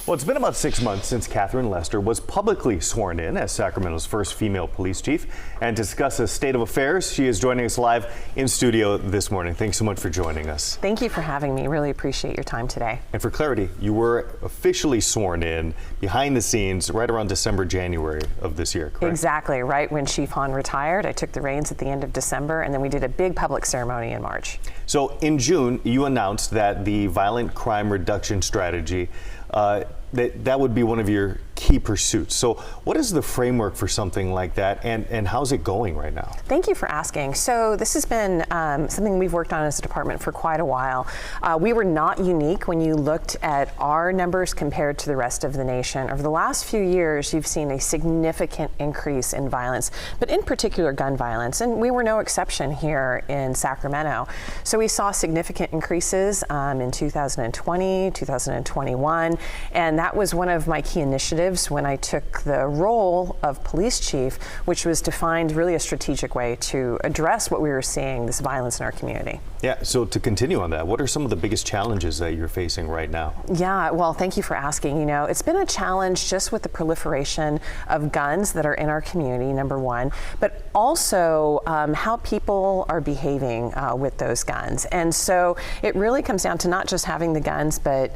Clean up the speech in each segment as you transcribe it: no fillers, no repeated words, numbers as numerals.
Well, it's been about 6 months since Catherine Lester was publicly sworn in as Sacramento's first female police chief. And to discuss the state of affairs, she is joining us live in studio this morning. Thanks so much for joining us. Thank you for having me. Really appreciate your time today. And for clarity, you were officially sworn in behind the scenes right around December, January of this year, correct? Exactly. Right when Chief Hahn retired, I took the reins at the end of December, and then we did a big public ceremony in March. So in June, you announced that the violent crime reduction strategy that would be one of your key pursuits. So what is the framework for something like that, and how's it going right now? Thank you for asking. So this has been something we've worked on as a department for quite a while. We were not unique when you looked at our numbers compared to the rest of the nation. Over the last few years, you've seen a significant increase in violence, but in particular gun violence, and we were no exception here in Sacramento. So we saw significant increases in 2020, 2021, and that was one of my key initiatives when I took the role of police chief, which was to find really a strategic way to address what we were seeing, this violence in our community. Yeah, so to continue on that, what are some of the biggest challenges that you're facing right now? Yeah, well, thank you for asking. You know, it's been a challenge just with the proliferation of guns that are in our community, number one, but also how people are behaving with those guns. And so it really comes down to not just having the guns, but,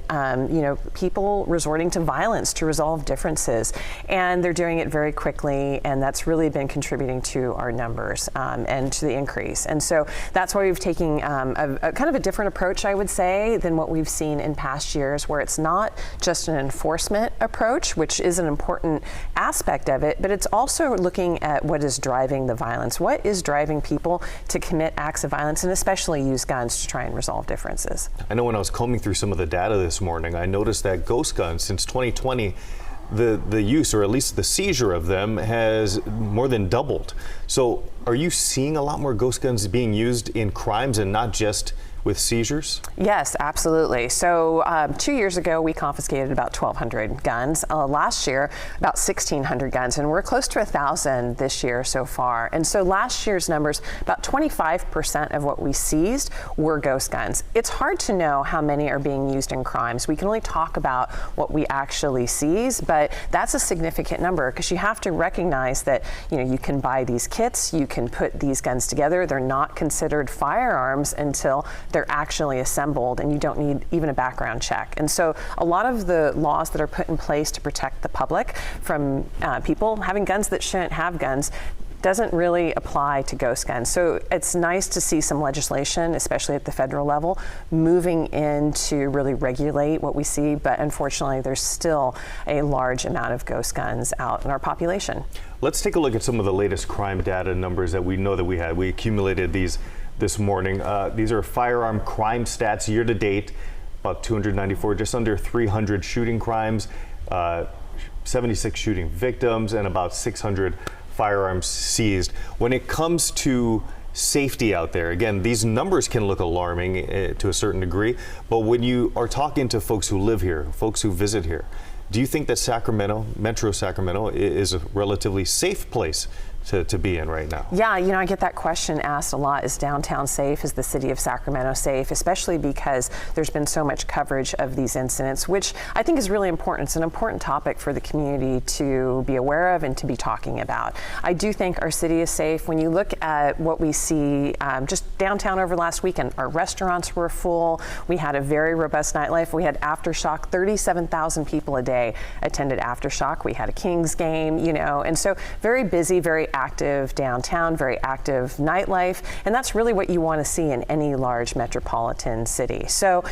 you know, people resorting to violence to resolve differences. And they're doing it very quickly, and that's really been contributing to our numbers and to the increase. And so that's why we've taken a kind of a different approach, I would say, than what we've seen in past years, where it's not just an enforcement approach, which is an important aspect of it, but it's also looking at what is driving the violence. What is driving people to commit acts of violence, and especially use guns to try and resolve differences? I know when I was combing through some of the data this morning, I noticed that ghost guns, since 2020, the use, or at least the seizure of them, has more than doubled. So are you seeing a lot more ghost guns being used in crimes and not just with seizures? Yes, absolutely. So 2 years ago, we confiscated about 1,200 guns. Last year, about 1,600 guns, and we're close to 1,000 this year so far. And so last year's numbers, about 25% of what we seized were ghost guns. It's hard to know how many are being used in crimes. We can only talk about what we actually seize, but that's a significant number, because you have to recognize that, you know, you can buy these kits, you can put these guns together. They're not considered firearms until they're actually assembled, and you don't need even a background check. And so a lot of the laws that are put in place to protect the public from people having guns that shouldn't have guns doesn't really apply to ghost guns. So it's nice to see some legislation, especially at the federal level, moving in to really regulate what we see, but unfortunately there's still a large amount of ghost guns out in our population. Let's take a look at some of the latest crime data numbers that we know that we had. We accumulated these this morning. These are firearm crime stats year to date, about 294, just under 300 shooting crimes, 76 shooting victims, and about 600 firearms seized. When it comes to safety out there, again, these numbers can look alarming to a certain degree, but when you are talking to folks who live here, folks who visit here, do you think that Sacramento, Metro Sacramento, is a relatively safe place to be in right now? Yeah, you know, I get that question asked a lot. Is downtown safe? Is the city of Sacramento safe? Especially because there's been so much coverage of these incidents, which I think is really important. It's an important topic for the community to be aware of and to be talking about. I do think our city is safe. When you look at what we see just downtown over last weekend, our restaurants were full. We had a very robust nightlife. We had Aftershock. 37,000 people a day attended Aftershock. We had a Kings game, you know, and so very busy, very active downtown, very active nightlife, and that's really what you want to see in any large metropolitan city. So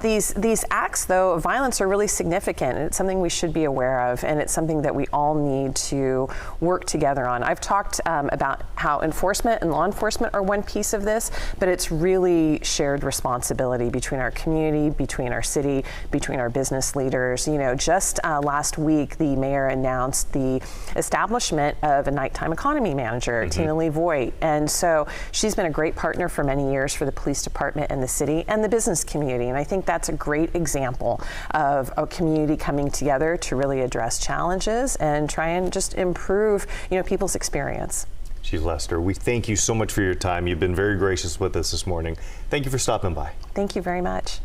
these acts, though, of violence are really significant, and it's something we should be aware of, and it's something that we all need to work together on. I've talked about how enforcement and law enforcement are one piece of this, but it's really shared responsibility between our community, between our city, between our business leaders. You know, just last week, the mayor announced the establishment of a nighttime economy manager, Tina Lee Voigt. And so she's been a great partner for many years for the police department and the city and the business community. And I think that's a great example of a community coming together to really address challenges and try and just improve, you know, people's experience. Chief Lester, we thank you so much for your time. You've been very gracious with us this morning. Thank you for stopping by. Thank you very much.